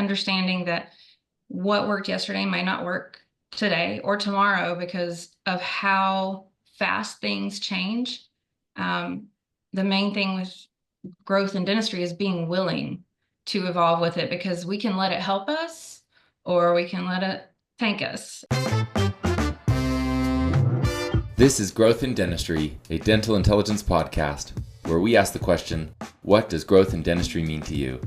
understanding that what worked yesterday might not work today or tomorrow because of how fast things change. The main thing with growth in dentistry is being willing to evolve with it, because we can let it help us or we can let it tank us. This is Growth in Dentistry, a dental intelligence podcast, where we ask the question, what does growth in dentistry mean to you?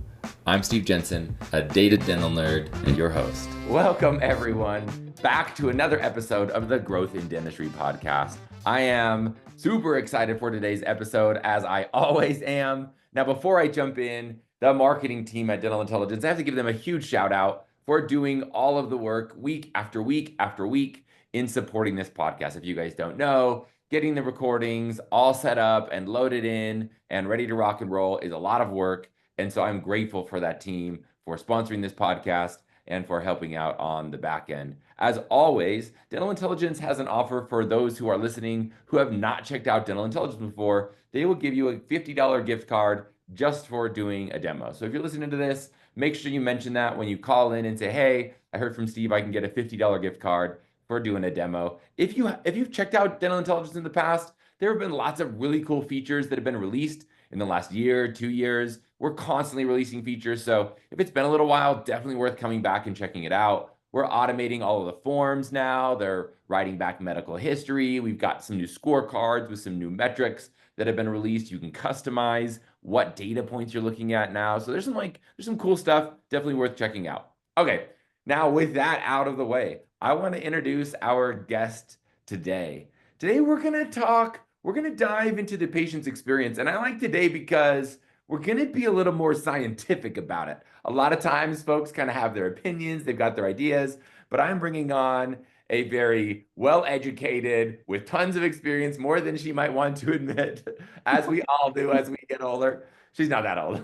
I'm Steve Jensen, a dated dental nerd and your host. Welcome everyone back to another episode of the Growth in Dentistry podcast. I am super excited for today's episode, as I always am. Now, before I jump in, the marketing team at Dental Intelligence, I have to give them a huge shout out for doing all of the work week after week after week in supporting this podcast. If you guys don't know, getting the recordings all set up and loaded in and ready to rock and roll is a lot of work. And so I'm grateful for that team for sponsoring this podcast and for helping out on the back end. As always, Dental Intelligence has an offer for those who are listening who have not checked out Dental Intelligence before. They will give you a $50 gift card just for doing a demo. So if you're listening to this, make sure you mention that when you call in and say, hey, I heard from Steve, I can get a $50 gift card for doing a demo. If you've checked out Dental Intelligence in the past, there have been lots of really cool features that have been released in the last year, 2 years. We're constantly releasing features. So if it's been a little while, definitely worth coming back and checking it out. We're automating all of the forms now. They're writing back medical history. We've got some new scorecards with some new metrics that have been released. You can customize what data points you're looking at now. So there's some cool stuff, definitely worth checking out. Okay, now with that out of the way, I want to introduce our guest today. Today we're going to dive into the patient's experience. And I like today because we're going to be a little more scientific about it. A lot of times folks kind of have their opinions, they've got their ideas, but I'm bringing on a very well-educated, with tons of experience, more than she might want to admit, as we all do as we get older. She's not that old.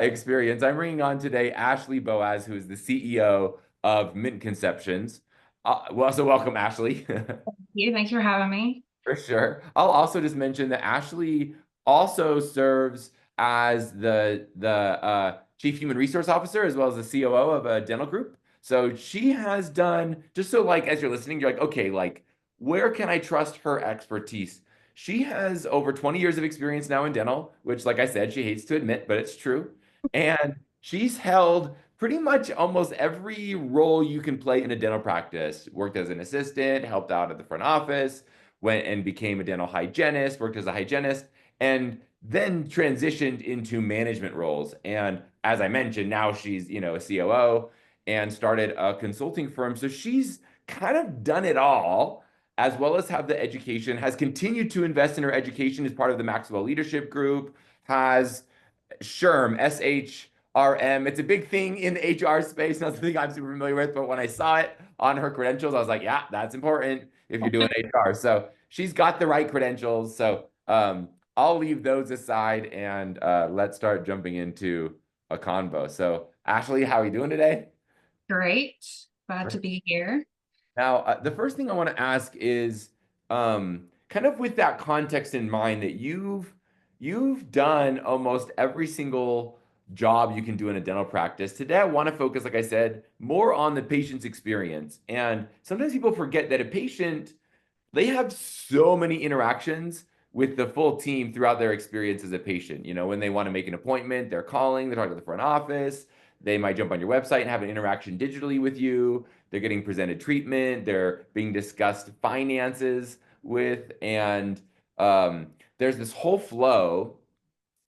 Experience. I'm bringing on today Ashley Boaz, who is the CEO of Mint Conceptions. So welcome, Ashley. Thank you for having me. For sure. I'll also just mention that Ashley also serves as the Chief Human Resource Officer, as well as the COO of a dental group. So she has done, just so like as you're listening, you're like, okay, like where can I trust her expertise? She has over 20 years of experience now in dental, which, like I said, she hates to admit, but it's true. And she's held pretty much almost every role you can play in a dental practice. Worked as an assistant, helped out at the front office, went and became a dental hygienist, worked as a hygienist, and then transitioned into management roles. And as I mentioned, now she's, a COO and started a consulting firm. So she's kind of done it all, as well as have the education, has continued to invest in her education as part of the Maxwell Leadership Group, has SHRM, SHRM. It's a big thing in the HR space, not something I'm super familiar with, but when I saw it on her credentials, I was like, yeah, that's important if you're doing HR. So she's got the right credentials. So I'll leave those aside and let's start jumping into a convo. So Ashley, how are you doing today? Great. Glad to be here. Now, the first thing I want to ask is kind of with that context in mind that you've done almost every single job you can do in a dental practice. Today, I want to focus, like I said, more on the patient's experience. And sometimes people forget that a patient, they have so many interactions with the full team throughout their experience as a patient. When they want to make an appointment, they're calling, they're talking to the front office. They might jump on your website and have an interaction digitally with you. They're getting presented treatment. They're being discussed finances with, and there's this whole flow.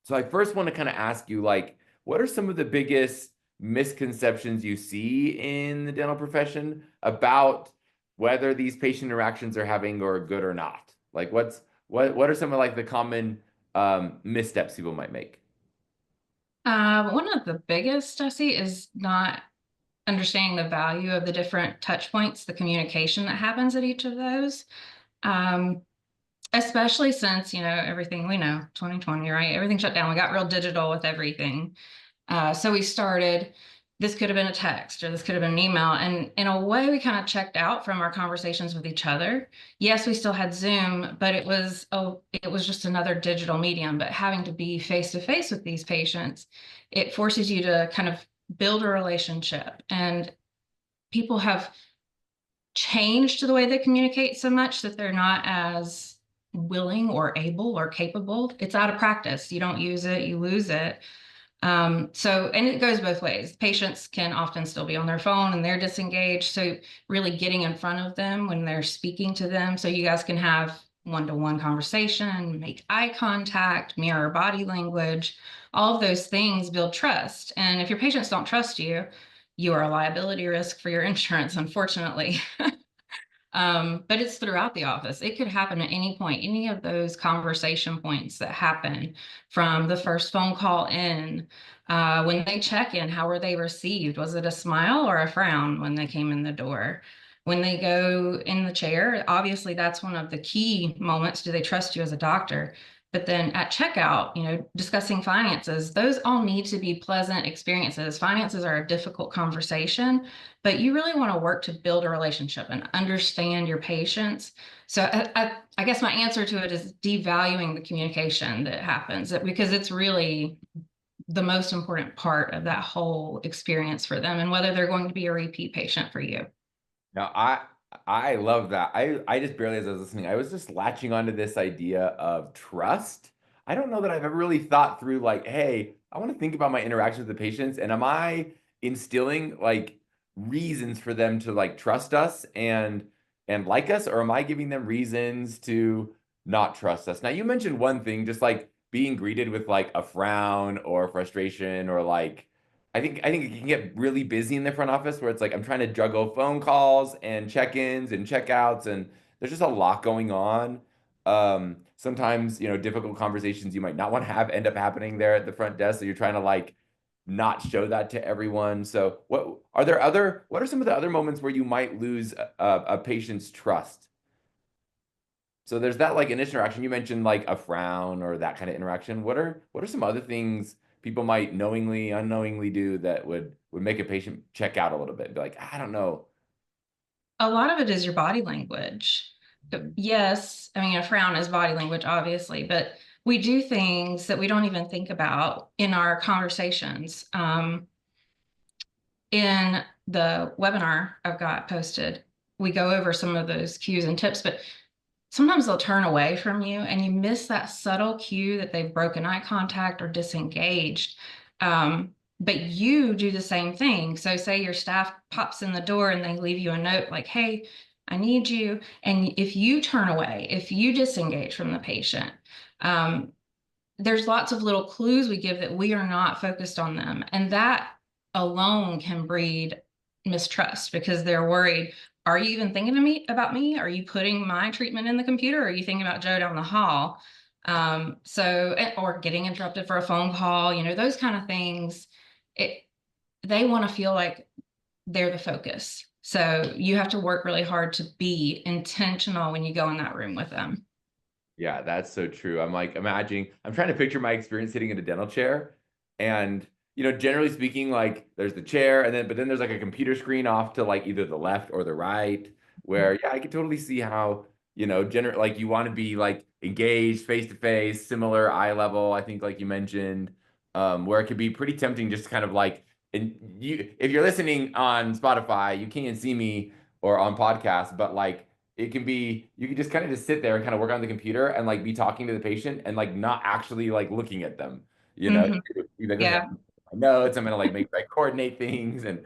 So I first want to kind of ask you, like, what are some of the biggest misconceptions you see in the dental profession about whether these patient interactions are having or good or not? Like, what are some of like the common missteps people might make? One of the biggest I see is not understanding the value of the different touch points, the communication that happens at each of those. Especially since, everything we know, 2020, right? Everything shut down. We got real digital with everything. So we started, this could have been a text or this could have been an email. And in a way, we kind of checked out from our conversations with each other. Yes, we still had Zoom, but it was just another digital medium. But having to be face to face with these patients, it forces you to kind of build a relationship. And people have changed the way they communicate so much that they're not as willing or able or capable. It's out of practice. You don't use it, you lose it. And it goes both ways. Patients can often still be on their phone and they're disengaged. So really getting in front of them when they're speaking to them, so you guys can have one-to-one conversation, make eye contact, mirror body language, all of those things build trust. And if your patients don't trust you, you are a liability risk for your insurance, unfortunately. But it's throughout the office. It could happen at any point, any of those conversation points that happen from the first phone call in, when they check in, how were they received? Was it a smile or a frown when they came in the door? When they go in the chair, obviously that's one of the key moments. Do they trust you as a doctor? But then at checkout, discussing finances, those all need to be pleasant experiences. Finances are a difficult conversation, but you really want to work to build a relationship and understand your patients. So I guess my answer to it is devaluing the communication that happens, because it's really the most important part of that whole experience for them and whether they're going to be a repeat patient for you. Now, I love that. I just barely, as I was listening, I was just latching onto this idea of trust. I don't know that I've ever really thought through like, hey, I want to think about my interactions with the patients, and am I instilling like reasons for them to like trust us and like us, or am I giving them reasons to not trust us? Now, you mentioned one thing, just like being greeted with like a frown or frustration or like I think it can get really busy in the front office where it's like I'm trying to juggle phone calls and check-ins and checkouts, and there's just a lot going on. Sometimes, difficult conversations you might not want to have end up happening there at the front desk. So you're trying to like not show that to everyone. So what are some of the other moments where you might lose a patient's trust? So there's that like initial interaction. You mentioned like a frown or that kind of interaction. What are some other things people might knowingly, unknowingly do that would make a patient check out a little bit? Be like, I don't know. A lot of it is your body language. Yes, I mean, a frown is body language, obviously, but we do things that we don't even think about in our conversations. In the webinar I've got posted, we go over some of those cues and tips, but sometimes they'll turn away from you and you miss that subtle cue that they've broken eye contact or disengaged. But you do the same thing. So say your staff pops in the door and they leave you a note like, hey, I need you. And if you turn away, if you disengage from the patient, there's lots of little clues we give that we are not focused on them. And that alone can breed mistrust because they're worried. Are you even thinking of me about me? Are you putting my treatment in the computer? Or are you thinking about Joe down the hall? Or getting interrupted for a phone call, those kind of things. They want to feel like they're the focus. So you have to work really hard to be intentional when you go in that room with them. Yeah, that's so true. I'm like I'm trying to picture my experience sitting in a dental chair, and generally speaking, like there's the chair, but then there's like a computer screen off to like either the left or the right, where yeah, I can totally see how, like you want to be like engaged face to face, similar eye level, I think like you mentioned, where it could be pretty tempting just to kind of like, and if you're listening on Spotify, you can't see me or on podcast, but like it can be, you can just kind of just sit there and kind of work on the computer and like be talking to the patient and like not actually like looking at them, Mhm. Be like, okay, Yeah. my notes, I'm gonna like make sure I coordinate things and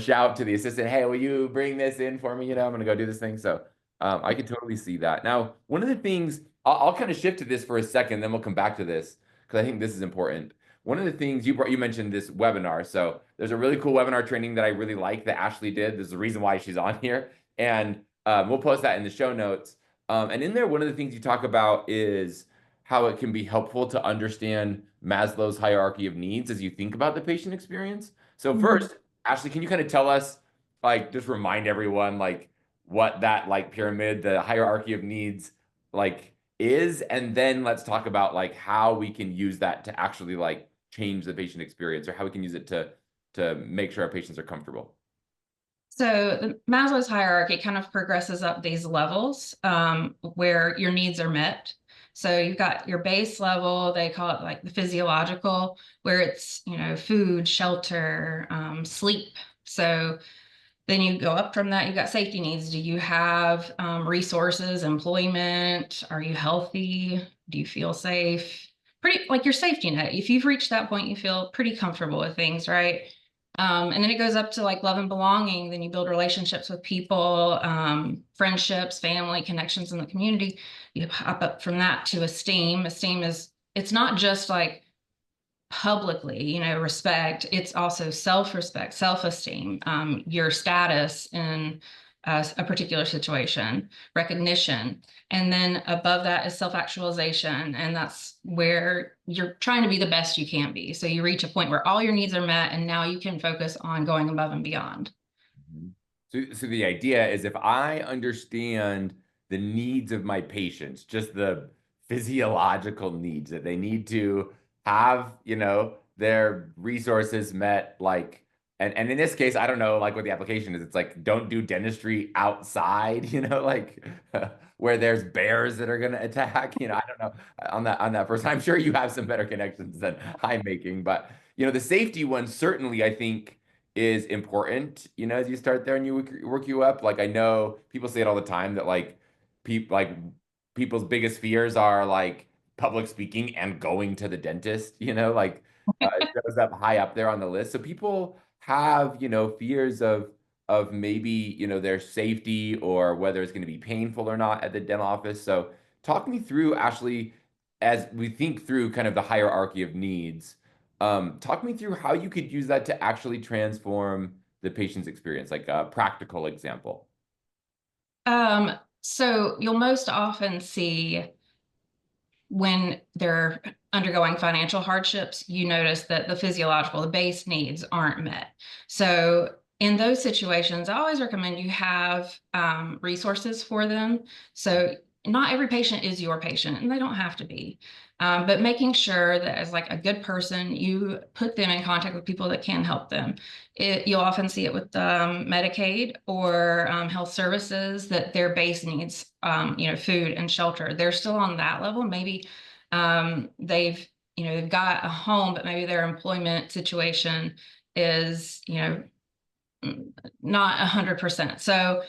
shout to the assistant, hey, will you bring this in for me? I'm gonna go do this thing. So I can totally see that. Now, one of the things I'll kind of shift to this for a second, then we'll come back to this because I think this is important. One of the things you mentioned this webinar. So there's a really cool webinar training that I really like that Ashley did. There's a reason why she's on here, and we'll post that in the show notes. And in there, one of the things you talk about is how it can be helpful to understand Maslow's hierarchy of needs as you think about the patient experience. So first, Ashley, can you kind of tell us, like, just remind everyone, like, what that like pyramid, the hierarchy of needs, like is, and then let's talk about like how we can use that to actually like change the patient experience, or how we can use it to make sure our patients are comfortable. So the Maslow's hierarchy kind of progresses up these levels, where your needs are met. So you've got your base level, they call it like the physiological, where it's, food, shelter, sleep. So then you go up from that, you've got safety needs. Do you have resources, employment? Are you healthy? Do you feel safe? Pretty like your safety net. If you've reached that point, you feel pretty comfortable with things, right? And then it goes up to like love and belonging. Then you build relationships with people, friendships, family, connections in the community. You hop up from that to esteem. Esteem is, it's not just like publicly, respect. It's also self-respect, self-esteem, your status in a particular situation, recognition. And then above that is self-actualization. And that's where you're trying to be the best you can be. So you reach a point where all your needs are met, and now you can focus on going above and beyond. So the idea is if I understand the needs of my patients, just the physiological needs that they need to have, their resources met, like, and in this case, I don't know, like what the application is. It's like, don't do dentistry outside, like where there's bears that are going to attack. I don't know on that first. I'm sure you have some better connections than I'm making, but the safety one certainly, I think, is important, as you start there and you work you up. Like, I know people say it all the time that people's biggest fears are like public speaking and going to the dentist, like it goes up high up there on the list. So people have, fears of maybe, their safety or whether it's going to be painful or not at the dental office. So talk me through, Ashley, as we think through kind of the hierarchy of needs. Talk me through how you could use that to actually transform the patient's experience, like a practical example. So you'll most often see when they're undergoing financial hardships, you notice that the physiological, the base needs aren't met. So in those situations, I always recommend you have resources for them. So not every patient is your patient, and they don't have to be. But making sure that as like a good person, you put them in contact with people that can help them. You'll often see it with Medicaid or health services, that their base needs, food and shelter, they're still on that level. Maybe they've got a home, but maybe their employment situation is, not 100%. So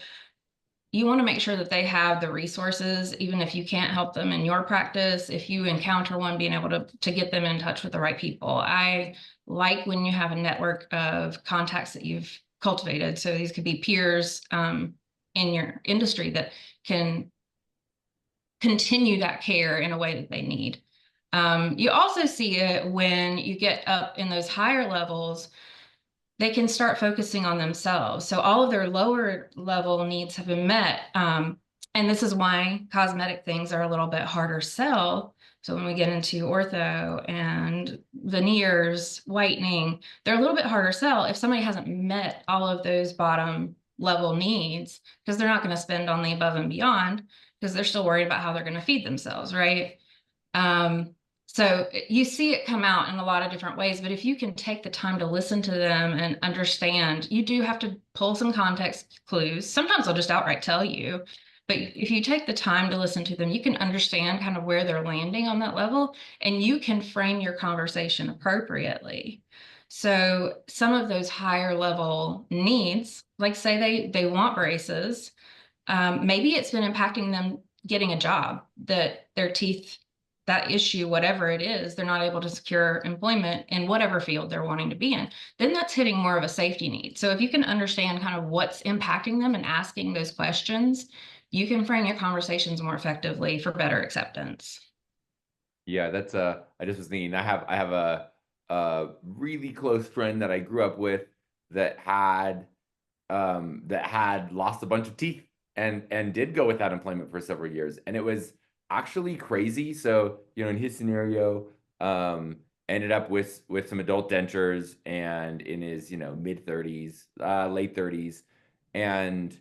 you want to make sure that they have the resources, even if you can't help them in your practice. If you encounter one, being able to get them in touch with the right people. I like when you have a network of contacts that you've cultivated. So these could be peers in your industry that can continue that care in a way that they need. You also see it when you get up in those higher levels, they can start focusing on themselves. So all of their lower level needs have been met. And this is why cosmetic things are a little bit harder sell. So when we get into ortho and veneers, whitening, they're a little bit harder sell if somebody hasn't met all of those bottom level needs, because they're not going to spend on the above and beyond, because they're still worried about how they're going to feed themselves, right? So you see it come out in a lot of different ways, but if you can take the time to listen to them and understand, you do have to pull some context clues. Sometimes they'll just outright tell you, but if you take the time to listen to them, you can understand kind of where they're landing on that level, and you can frame your conversation appropriately. So some of those higher level needs, like say they want braces, maybe it's been impacting them getting a job, that their teeth, that issue, whatever it is, they're not able to secure employment in whatever field they're wanting to be in. Then that's hitting more of a safety need. So if you can understand kind of what's impacting them and asking those questions, you can frame your conversations more effectively for better acceptance. Yeah, that's I just was thinking, I have a really close friend that I grew up with that had lost a bunch of teeth and did go without employment for several years. And it was actually crazy. So, in his scenario, ended up with some adult dentures and in his, mid 30s, late 30s. And,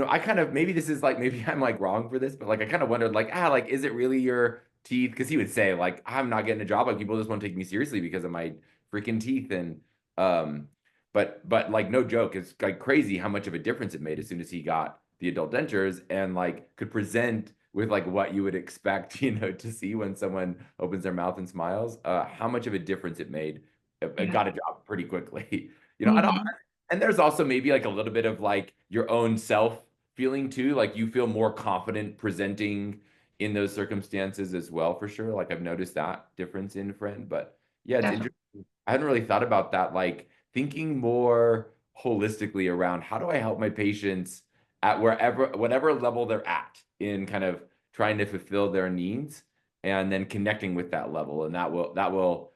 I kind of, maybe this is like, maybe I'm like wrong for this, but like, I kind of wondered like, is it really your teeth? Cause he would say like, I'm not getting a job. Like people just won't take me seriously because of my freaking teeth. And, but like no joke, it's like crazy how much of a difference it made as soon as he got the adult dentures and like could present with like what you would expect, to see when someone opens their mouth and smiles, how much of a difference it made. It Yeah. got a job pretty quickly. I don't, Mhm. and there's also maybe like a little bit of like your own self feeling too, like you feel more confident presenting in those circumstances as well, for sure. Like I've noticed that difference in friend, but yeah, it's Definitely. interesting. I hadn't really thought about that, like thinking more holistically around how do I help my patients at whatever level they're at in kind of trying to fulfill their needs, and then connecting with that level, and that will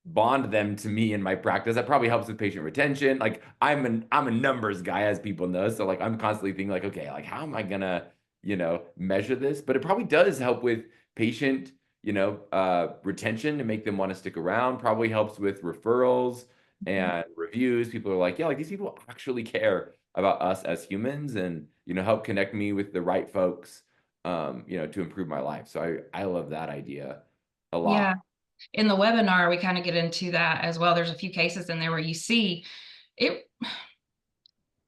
bond them to me in my practice. That probably helps with patient retention. Like I'm a numbers guy, as people know, so like I'm constantly thinking like, okay, like how am I gonna measure this? But it probably does help with patient retention to make them want to stick around. Probably helps with referrals and reviews. People are like, yeah, like these people actually care about us as humans, and help connect me with the right folks, to improve my life. So I love that idea a Yeah. lot. In the webinar, we kind of get into that as well. There's a few cases in there where you see it,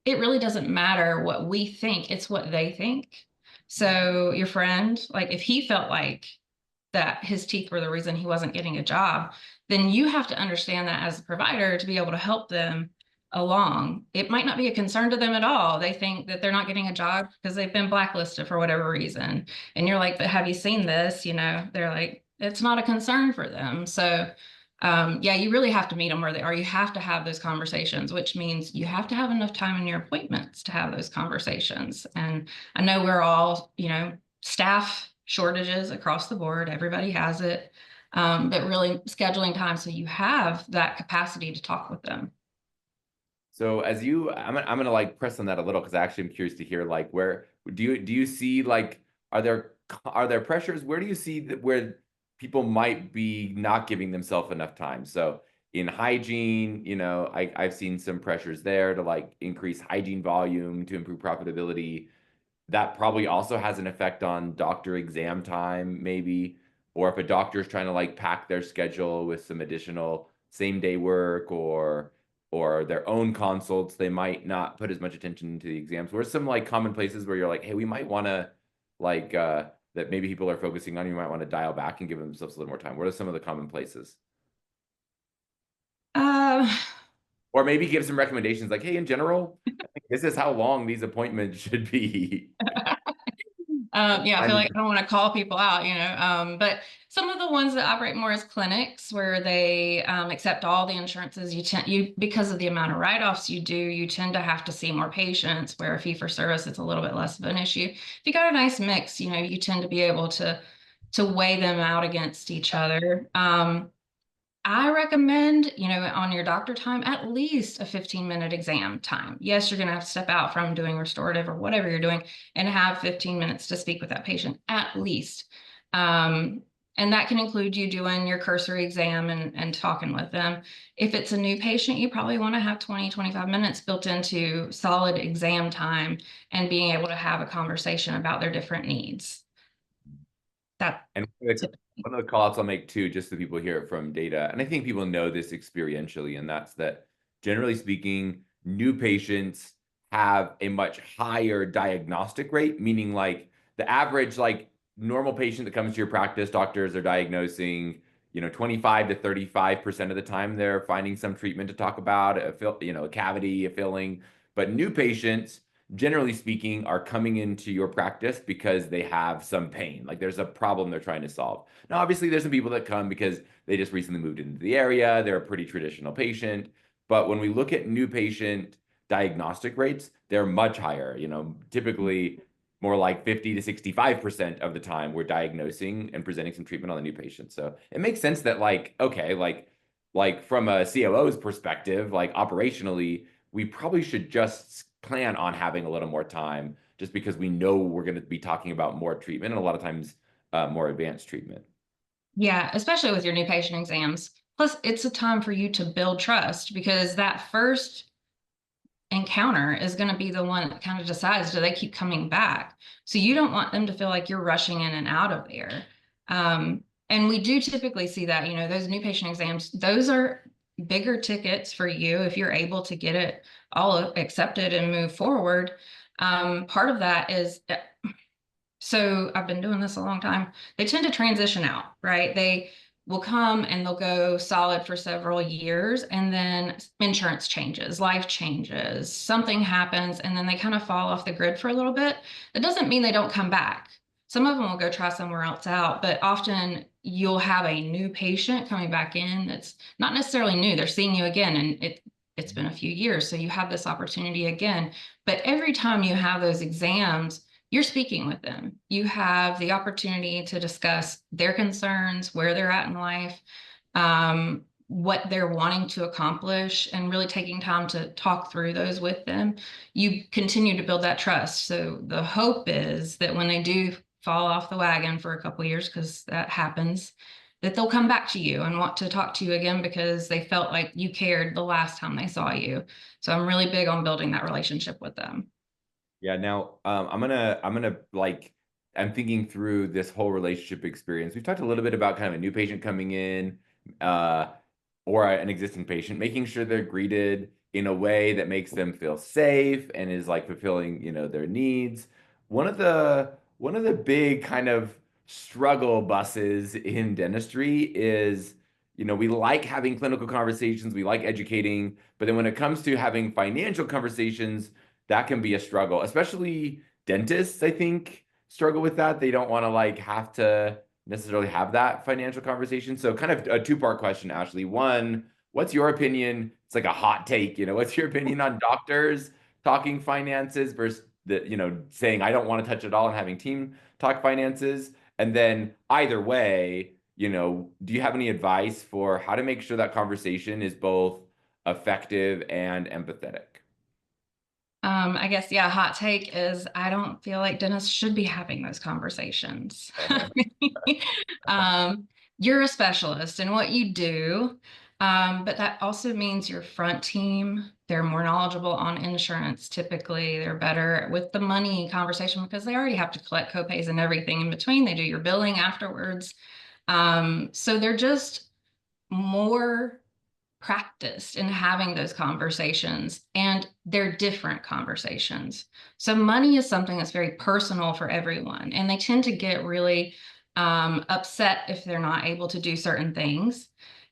it really doesn't matter what we think, it's what they think. So your friend, like if he felt like that his teeth were the reason he wasn't getting a job, then you have to understand that as a provider to be able to help them along. It might not be a concern to them at all. They think that they're not getting a job because they've been blacklisted for whatever reason. And you're like, but have you seen this? They're like, it's not a concern for them. So yeah, you really have to meet them where they are. You have to have those conversations, which means you have to have enough time in your appointments to have those conversations. And I know we're all, staff shortages across the board. Everybody has it. But really scheduling time so you have that capacity to talk with them. So I'm gonna like press on that a little because I actually am curious to hear like where do you see like are there pressures? Where do you see that where people might be not giving themselves enough time? So in hygiene, I've seen some pressures there to like increase hygiene volume to improve profitability. That probably also has an effect on doctor exam time, maybe, or if a doctor is trying to like pack their schedule with some additional same day work or their own consults, they might not put as much attention to the exams. What are some like common places where you're like, hey, we might want to like that maybe people are focusing on, you might want to dial back and give themselves a little more time? What are some of the common places? Uh, Or maybe give some recommendations like, hey, in general, I think this is how long these appointments should be. yeah, I I feel mean, like I don't want to call people out, but some of the ones that operate more as clinics where they accept all the insurances, because of the amount of write-offs you do, you tend to have to see more patients, where a fee for service, it's a little bit less of an issue. If you got a nice mix, you tend to be able to weigh them out against each other. I recommend, on your doctor time, at least a 15-minute exam time. Yes, you're going to have to step out from doing restorative or whatever you're doing and have 15 minutes to speak with that patient, at least. Um, and that can include you doing your cursory exam and talking with them. If it's a new patient, you probably want to have 20, 25 minutes built into solid exam time and being able to have a conversation about their different needs. That And one of the call outs I'll make too, just so people hear it from data, and I think people know this experientially, and that's that generally speaking, new patients have a much higher diagnostic rate, meaning like the average, like normal patient that comes to your practice, doctors are diagnosing, 25 to 35% of the time they're finding some treatment to talk about, a cavity, a filling. But new patients, generally speaking, are coming into your practice because they have some pain. Like there's a problem they're trying to solve. Now, obviously, there's some people that come because they just recently moved into the area. They're a pretty traditional patient. But when we look at new patient diagnostic rates, they're much higher. Typically more like 50 to 65% of the time we're diagnosing and presenting some treatment on the new patient. So it makes sense that like, okay, like from a COO's perspective, like operationally, we probably should just plan on having a little more time just because we know we're going to be talking about more treatment and a lot of times more advanced treatment. Yeah, especially with your new patient exams. Plus, it's a time for you to build trust because that first encounter is going to be the one that kind of decides, do they keep coming back? So you don't want them to feel like you're rushing in and out of there. And we do typically see that, those new patient exams, those are bigger tickets for you if you're able to get it all accepted and move forward. Part of that is So I've been doing this a long time. They tend to transition out, right? They will come and they'll go solid for several years, and then insurance changes, life changes, something happens, and then they kind of fall off the grid for a little bit. That doesn't mean they don't come back. Some of them will go try somewhere else out, but often you'll have a new patient coming back in that's not necessarily new. They're seeing you again, and it's been a few years, so you have this opportunity again. But every time you have those exams, you're speaking with them. You have the opportunity to discuss their concerns, where they're at in life, what they're wanting to accomplish, and really taking time to talk through those with them. You continue to build that trust. So the hope is that when they do fall off the wagon for a couple of years, because that happens, that they'll come back to you and want to talk to you again because they felt like you cared the last time they saw you. So I'm really big on building that relationship with them. Yeah, now I'm gonna like I'm thinking through this whole relationship experience. We've talked a little bit about kind of a new patient coming in, uh, or an existing patient, making sure they're greeted in a way that makes them feel safe and is like fulfilling, their needs. One of the big kind of struggle buses in dentistry is, we like having clinical conversations, we like educating, but then when it comes to having financial conversations, that can be a struggle, especially dentists, I think, struggle with that. They don't want to like have to necessarily have that financial conversation. So kind of a two-part question, Ashley. One, what's your opinion? It's like a hot take, what's your opinion on doctors talking finances versus saying I don't want to touch it all and having team talk finances? And then either way, do you have any advice for how to make sure that conversation is both effective and empathetic? I guess, yeah, hot take is I don't feel like dentists should be having those conversations. um, you're a specialist in what you do, but that also means your front team, they're more knowledgeable on insurance typically. They're better with the money conversation because they already have to collect copays and everything in between. They do your billing afterwards. So they're just more practiced in having those conversations, and they're different conversations. So money is something that's very personal for everyone, and they tend to get really upset if they're not able to do certain things,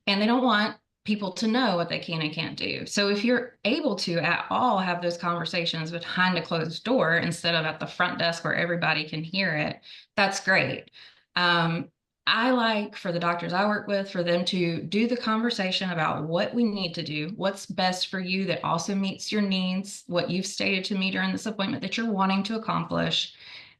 and they don't want people to know what they can and can't do. So if you're able to at all have those conversations behind a closed door instead of at the front desk where everybody can hear it, that's great. um, I like for the doctors I work with for them to do the conversation about what we need to do, what's best for you that also meets your needs, what you've stated to me during this appointment that you're wanting to accomplish,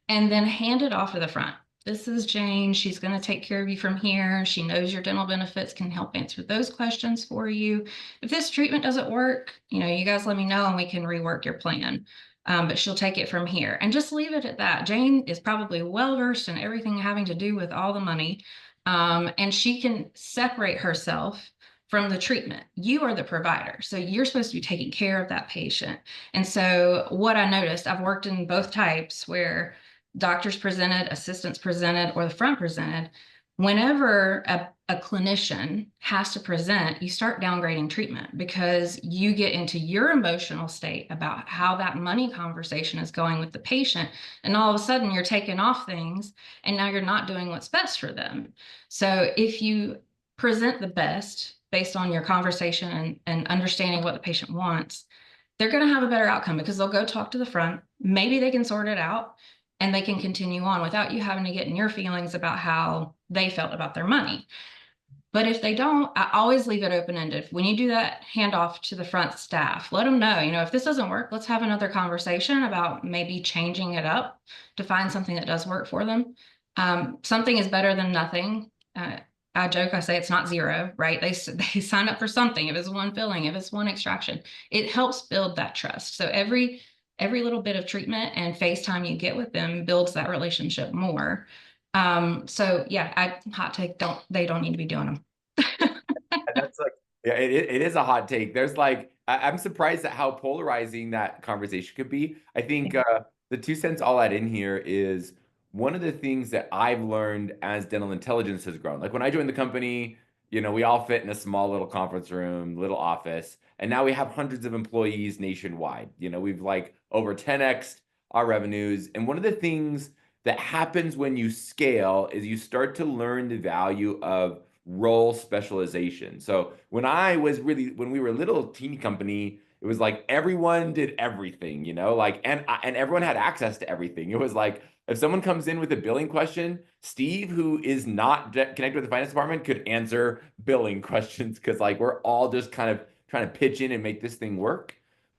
and then hand it off to the front. This is Jane. She's going to take care of you from here. She knows your dental benefits, can help answer those questions for you. If this treatment doesn't work, you guys let me know and we can rework your plan. But she'll take it from here and just leave it at that. Jane is probably well versed in everything having to do with all the money, and she can separate herself from the treatment. You are the provider, so you're supposed to be taking care of that patient. And so, what I noticed, I've worked in both types where doctors presented, assistants presented, or the front presented. Whenever a clinician has to present, you start downgrading treatment because you get into your emotional state about how that money conversation is going with the patient. And all of a sudden, you're taking off things, and now you're not doing what's best for them. So if you present the best based on your conversation and understanding what the patient wants, they're going to have a better outcome because they'll go talk to the front. Maybe they can sort it out and they can continue on without you having to get in your feelings about how they felt about their money. But if they don't, I always leave it open-ended. When you do that handoff to the front staff, let them know, if this doesn't work, let's have another conversation about maybe changing it up to find something that does work for them. Something is better than nothing. I joke, I say it's not zero, right? They sign up for something. If it's one filling, if it's one extraction, it helps build that trust. So every little bit of treatment and FaceTime you get with them builds that relationship more. So yeah, hot take, they don't need to be doing them. And that's like, yeah, it is a hot take. There's like, I'm surprised at how polarizing that conversation could be. I think the 2 cents I'll add in here is one of the things that I've learned as dental intelligence has grown. Like when I joined the company, we all fit in a small little conference room, little office, and now we have hundreds of employees nationwide. We've like over 10x our revenues. And one of the things that happens when you scale is you start to learn the value of role specialization. So when we were a little teeny company, it was like everyone did everything, like, and everyone had access to everything. It was like, if someone comes in with a billing question, Steve, who is not connected with the finance department, could answer billing questions because like we're all just kind of trying to pitch in and make this thing work.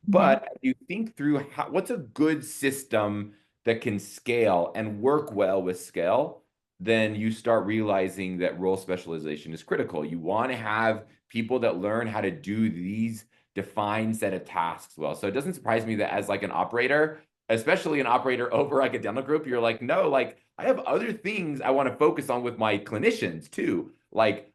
Mhm. But you think through what's a good system that can scale and work well with scale, then you start realizing that role specialization is critical. You want to have people that learn how to do these defined set of tasks well. So it doesn't surprise me that as like an operator, especially an operator over like a dental group, you're like, no, like I have other things I want to focus on with my clinicians too. Like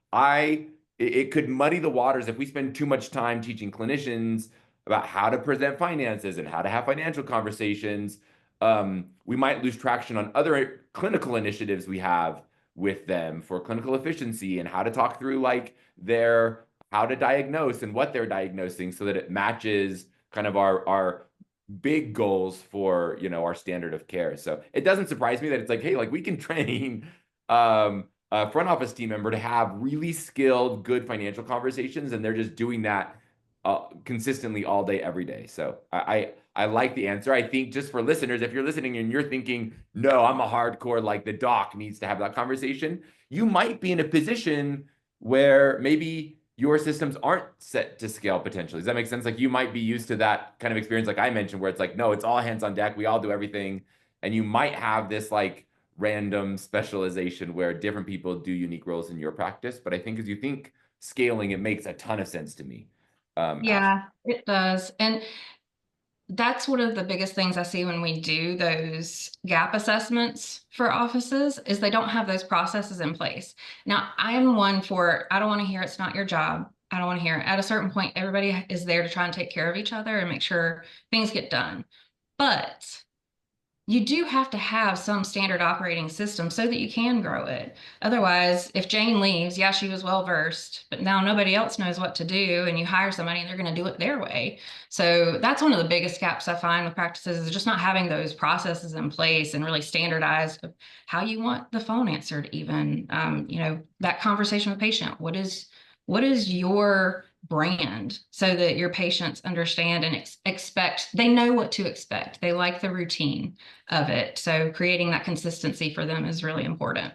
it could muddy the waters if we spend too much time teaching clinicians about how to present finances and how to have financial conversations. We might lose traction on other clinical initiatives we have with them for clinical efficiency and how to talk through like their how to diagnose and what they're diagnosing so that it matches kind of our big goals for our standard of care. So it doesn't surprise me that it's like, hey, like we can train a front office team member to have really skilled, good financial conversations, and they're just doing that consistently all day, every day. So I like the answer. I think just for listeners, if you're listening and you're thinking, no, I'm a hardcore, like the doc needs to have that conversation, you might be in a position where maybe your systems aren't set to scale potentially. Does that make sense? Like you might be used to that kind of experience, like I mentioned, where it's like, no, it's all hands on deck. We all do everything. And you might have this like random specialization where different people do unique roles in your practice. But I think as you think scaling, it makes a ton of sense to me. Ashley. Yeah, it does. And that's one of the biggest things I see when we do those gap assessments for offices is they don't have those processes in place. Now, I am one for, I don't want to hear it's not your job. I don't want to hear it. At a certain point, everybody is there to try and take care of each other and make sure things get done. But you do have to have some standard operating system so that you can grow it. Otherwise, if Jane leaves, yeah, she was well versed, but now nobody else knows what to do, and you hire somebody and they're going to do it their way. So that's one of the biggest gaps I find with practices is just not having those processes in place and really standardized of how you want the phone answered, even that conversation with patient. What is your brand so that your patients understand and expect, they know what to expect. They like the routine of it. So creating that consistency for them is really important.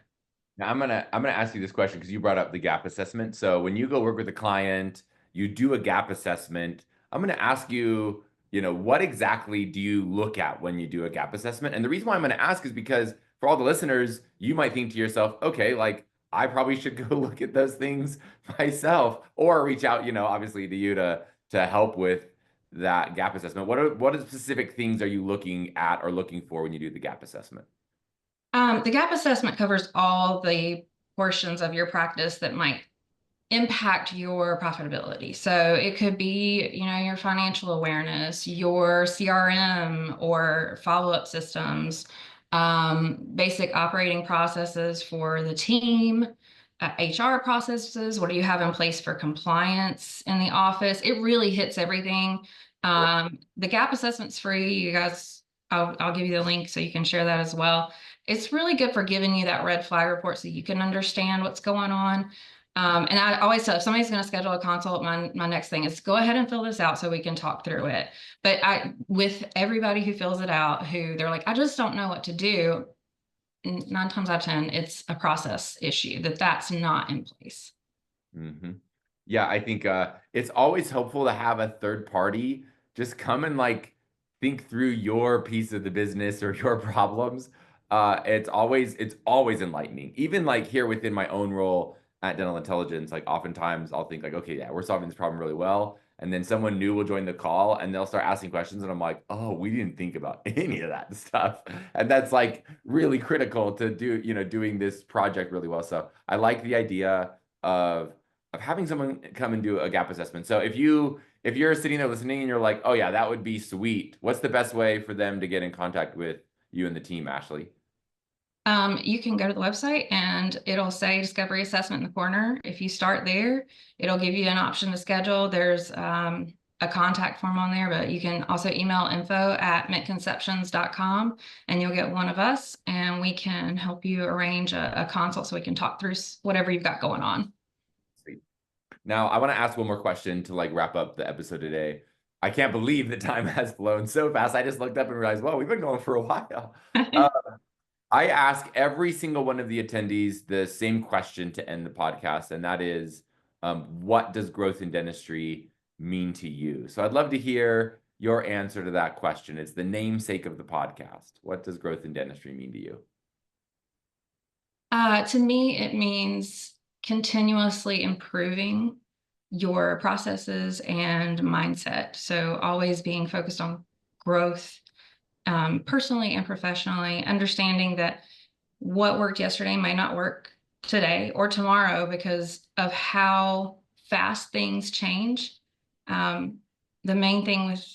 Now I'm gonna ask you this question because you brought up the gap assessment. So when you go work with a client, you do a gap assessment. I'm gonna ask you, what exactly do you look at when you do a gap assessment? And the reason why I'm gonna ask is because for all the listeners, you might think to yourself, okay, like I probably should go look at those things myself, or reach out, obviously to you to help with that gap assessment. What are specific things are you looking at or looking for when you do the gap assessment? The gap assessment covers all the portions of your practice that might impact your profitability. So it could be, your financial awareness, your CRM or follow-up systems, basic operating processes for the team, HR processes. What do you have in place for compliance in the office? It really hits everything. The gap assessment's free. You guys, I'll give you the link so you can share that as well. It's really good for giving you that red flag report so you can understand what's going on. And I always tell if somebody's going to schedule a consult, my next thing is go ahead and fill this out so we can talk through it. But with everybody who fills it out, who they're like, I just don't know what to do. 9 times out of 10, it's a process issue that's not in place. Mm-hmm. Yeah, I think it's always helpful to have a third party just come and like think through your piece of the business or your problems. It's always enlightening. Even like here within my own role at Dental Intelligence, like oftentimes I'll think like, okay, yeah, we're solving this problem really well. And then someone new will join the call and they'll start asking questions. And I'm like, oh, we didn't think about any of that stuff. And that's like really critical to do, doing this project really well. So I like the idea of having someone come and do a gap assessment. So if you're sitting there listening and you're like, oh yeah, that would be sweet. What's the best way for them to get in contact with you and the team, Ashley? You can go to the website and it'll say discovery assessment in the corner. If you start there, it'll give you an option to schedule. There's a contact form on there, but you can also email info@mintconceptions.com and you'll get one of us and we can help you arrange a consult so we can talk through whatever you've got going on. Sweet. Now, I want to ask one more question to like wrap up the episode today. I can't believe the time has flown so fast. I just looked up and realized, well, we've been going for a while. I ask every single one of the attendees the same question to end the podcast, and that is, what does growth in dentistry mean to you? So I'd love to hear your answer to that question. It's the namesake of the podcast. What does growth in dentistry mean to you? To me, it means continuously improving your processes and mindset. So always being focused on growth, personally and professionally, understanding that what worked yesterday might not work today or tomorrow because of how fast things change. The main thing with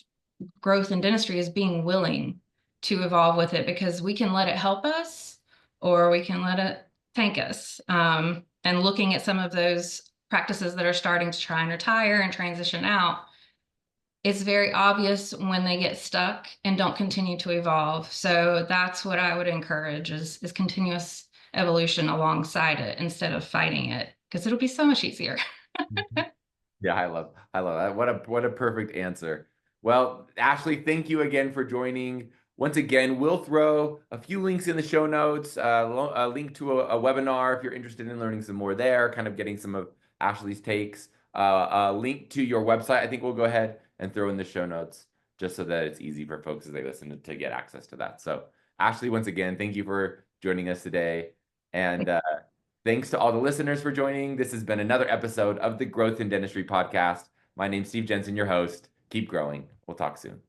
growth in dentistry is being willing to evolve with it, because we can let it help us or we can let it tank us. And looking at some of those practices that are starting to try and retire and transition out, it's very obvious when they get stuck and don't continue to evolve. So that's what I would encourage is continuous evolution alongside it instead of fighting it, because it'll be so much easier. Yeah, I love that. What a perfect answer. Well, Ashley, thank you again for joining. Once again, we'll throw a few links in the show notes, a link to a webinar if you're interested in learning some more there, kind of getting some of Ashley's takes, a link to your website. I think we'll go ahead and throw in the show notes just so that it's easy for folks as they listen to get access to that. So Ashley, once again, thank you for joining us today. And thanks to all the listeners for joining. This has been another episode of the Growth in Dentistry podcast. My name's Steve Jensen, your host. Keep growing. We'll talk soon.